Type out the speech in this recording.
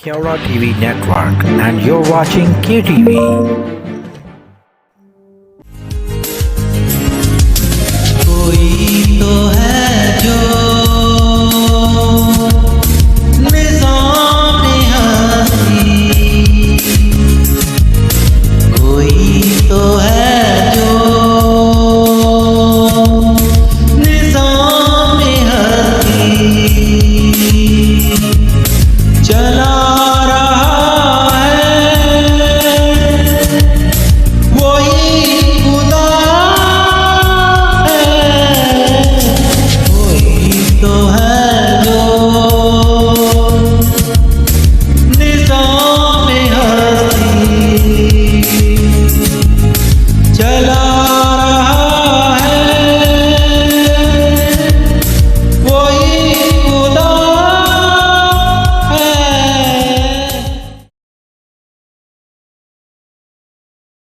Kyoura TV Network, and you're watching KTV. कोई तो है जो निज़ाम हस्ती, कोई तो है जो निज़ाम हस्ती, चला रहा है वही खुदा तो है जो निज़ाम